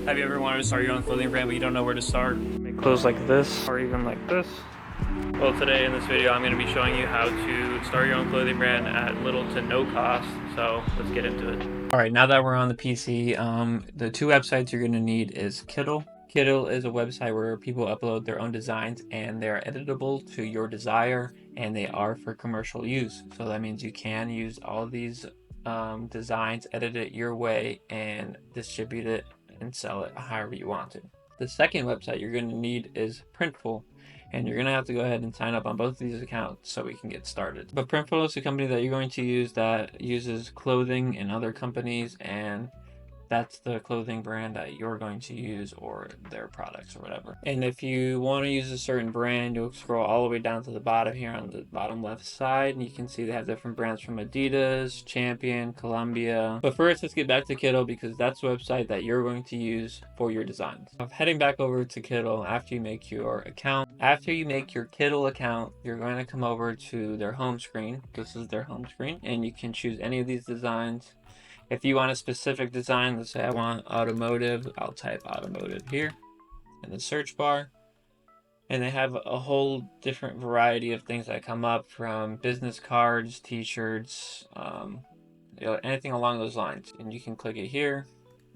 Have you ever wanted to start your own clothing brand but you don't know where to start? Make clothes like this or even like this? Well, today in this video I'm going to be showing you how to start your own clothing brand at little to no cost. So let's get into it. Alright, now that we're on the PC, the two websites you're going to need is Kittl. Kittl is a website where people upload their own designs and they're editable to your desire and they are for commercial use. So that means you can use all these designs, edit it your way, and distribute it and sell it however you want to. The second website you're going to need is Printful, and you're going to have to go ahead and sign up on both of these accounts so we can get started. But Printful is a company that you're going to use that uses clothing in other companies, and that's the clothing brand that you're going to use or their products or whatever. And if you want to use a certain brand, you'll scroll all the way down to the bottom here on the bottom left side, and you can see they have different brands from Adidas, Champion, Columbia. But first, let's get back to Kittl because that's the website that you're going to use for your designs. Heading back over to Kittl after you make your account. After you make your Kittl account, you're going to come over to their home screen. This is their home screen, and you can choose any of these designs. If you want a specific design, let's say I want automotive, I'll type automotive here in the search bar. And they have a whole different variety of things that come up, from business cards, t-shirts, anything along those lines. And you can click it here.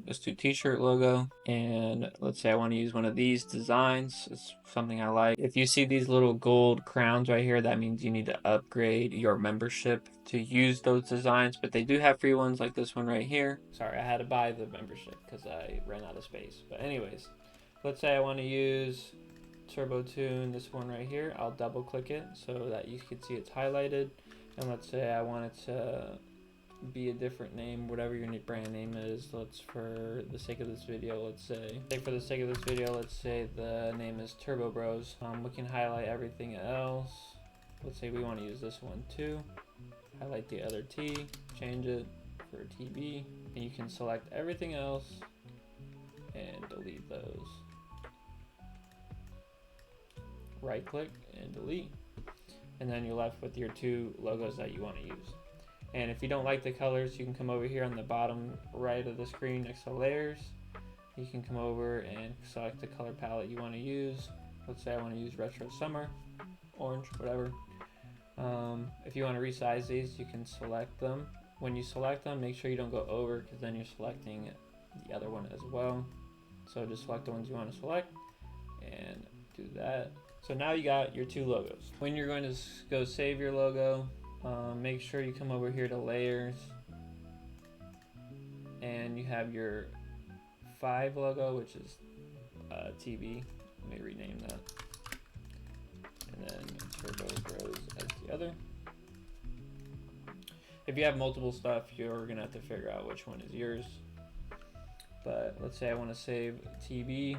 Let's do t-shirt logo, and let's say I want to use one of these designs. It's something I like. If you see these little gold crowns right here, that means you need to upgrade your membership to use those designs, but they do have free ones like this one right here. Sorry, I had to buy the membership because I ran out of space. But anyways, let's say I want to use Turbo Tune, this one right here. I'll double click it so that you can see it's highlighted. And let's say I want it to be a different name, whatever your brand name is. Let's, for the sake of this video, let's say the name is Turbo Bros. We can highlight everything else. Let's say we want to use this one too. Highlight the other T, change it for TB, and you can select everything else and delete those. Right click and delete, and then you're left with your two logos that you want to use. And if you don't like the colors, you can come over here on the bottom right of the screen next to layers. You can come over and select the color palette you want to use. Let's say I want to use retro summer, orange, whatever. If you want to resize these, you can select them. When you select them, make sure you don't go over, because then you're selecting the other one as well. So just select the ones you want to select and do that. So now you got your two logos. When you're going to go save your logo, make sure you come over here to layers and you have your 5 logo, which is TB. Let me rename that. And then Turbo Bros as the other. If you have multiple stuff, you're gonna have to figure out which one is yours. But let's say I want to save TB.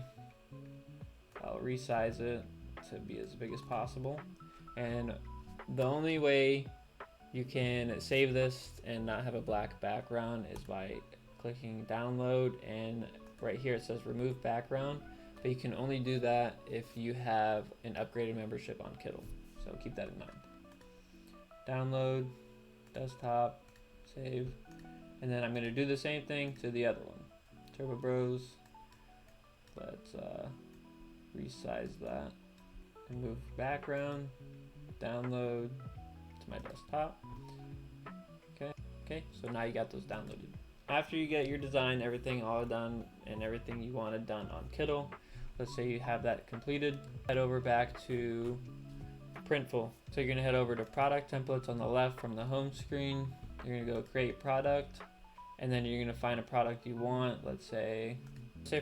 I'll resize it to be as big as possible. And the only way you can save this and not have a black background is by clicking download, and right here it says remove background, but you can only do that if you have an upgraded membership on Kittl, so keep that in mind. Download, desktop, save, and then I'm going to do the same thing to the other one, Turbo Bros. Let's resize that, remove background, download to my desktop. Okay, so now you got those downloaded. After you get your design, everything all done, and everything you wanted done on Kittl, let's say you have that completed, head over back to Printful. So you're gonna head over to product templates on the left from the home screen. You're gonna go create product, and then you're gonna find a product you want. Let's say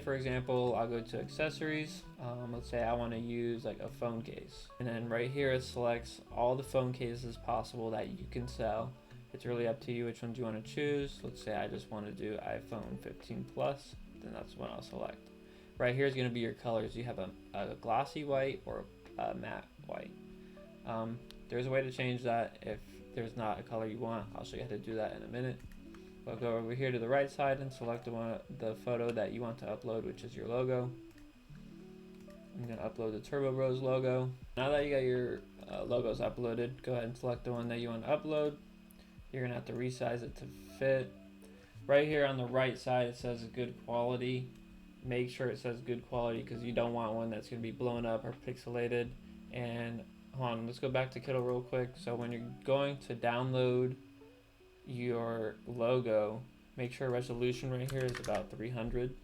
for example, I'll go to accessories. Let's say I want to use like a phone case, and then right here it selects all the phone cases possible that you can sell. It's really up to you which ones you want to choose. Let's say I just want to do iPhone 15 Plus, then that's what I'll select. Right here is going to be your colors. You have a glossy white or a matte white. There's a way to change that if there's not a color you want. I'll show you how to do that in a minute. I'll go over here to the right side and select the photo that you want to upload, which is your logo. I'm going to upload the Turbo Bros logo. Now that you got your logos uploaded, go ahead and select the one that you want to upload. You're going to have to resize it to fit. Right here on the right side it says good quality. make sure it says good quality, because you don't want one that's going to be blown up or pixelated. And hold on, let's go back to Kittle real quick. So when you're going to download your logo, make sure resolution right here is about 300,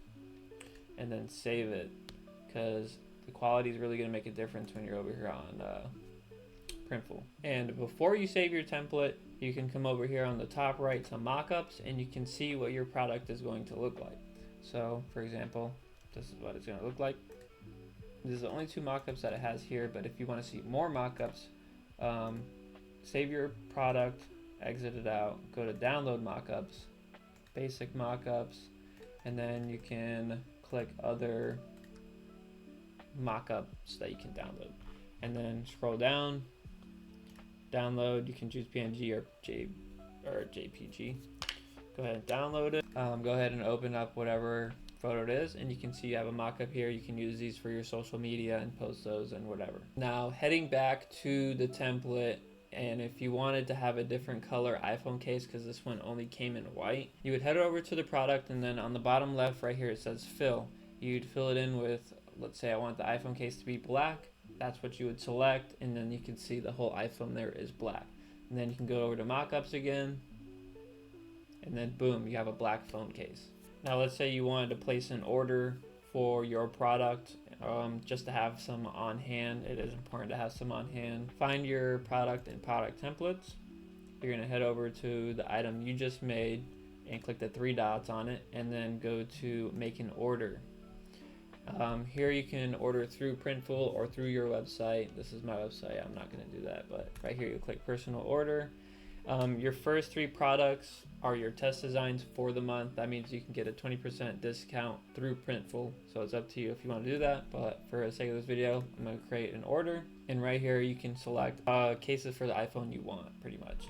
and then save it, because the quality is really going to make a difference when you're over here on Printful. And before you save your template, you can come over here on the top right to mockups, and you can see what your product is going to look like. So for example, this is what it's going to look like. This is the only 2 mockups that it has here, but if you want to see more mockups, save your product, exit it out, go to download mockups, basic mockups, and then you can click other mockups that you can download, and then scroll down, download. You can choose PNG or JPG. Go ahead and download it. Go ahead and open up whatever photo it is, and you can see you have a mock-up here. You can use these for your social media and post those and whatever. Now heading back to the template, and if you wanted to have a different color iPhone case, because this one only came in white, you would head over to the product, and then on the bottom left right here it says fill. You'd fill it in with, let's say I want the iPhone case to be black. That's what you would select, and then you can see the whole iPhone there is black. And then you can go over to mockups again, and then boom, you have a black phone case. Now let's say you wanted to place an order for your product, just to have some on hand. It is important to have some on hand. Find your product in product templates. You're going to head over to the item you just made and click the 3 dots on it, and then go to make an order. Here you can order through Printful or through your website. This is my website, I'm not going to do that, but right here you click personal order. Your first 3 products are your test designs for the month. That means you can get a 20% discount through Printful, so it's up to you if you want to do that, but for the sake of this video, I'm going to create an order, and right here you can select cases for the iPhone you want, pretty much,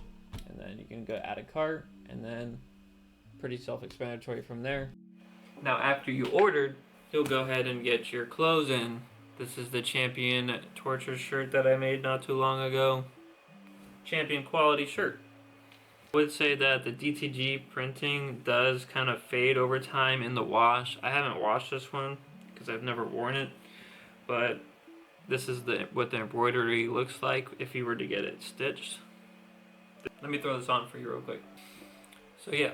and then you can go add a cart, and then pretty self-explanatory from there. Now after you ordered, you'll go ahead and get your clothes in. This is the Champion Torture shirt that I made not too long ago. Champion quality shirt. I would say that the DTG printing does kind of fade over time in the wash. I haven't washed this one because I've never worn it, but this is what the embroidery looks like if you were to get it stitched. Let me throw this on for you real quick. So yeah.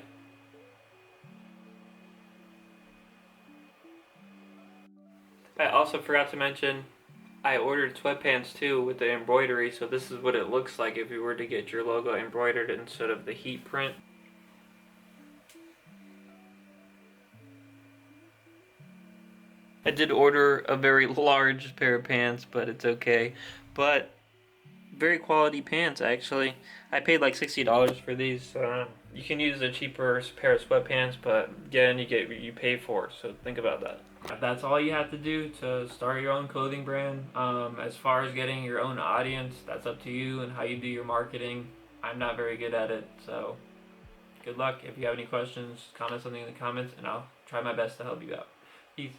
I also forgot to mention, I ordered sweatpants too with the embroidery, so this is what it looks like if you were to get your logo embroidered instead of the heat print. I did order a very large pair of pants, but it's okay. But very quality pants, actually. I paid like $60 for these. You can use a cheaper pair of sweatpants, but again, you get what you pay for, so think about that. That's all you have to do to start your own clothing brand. As far as getting your own audience, that's up to you and how you do your marketing. I'm not very good at it, so good luck. If you have any questions, comment something in the comments, and I'll try my best to help you out. Peace.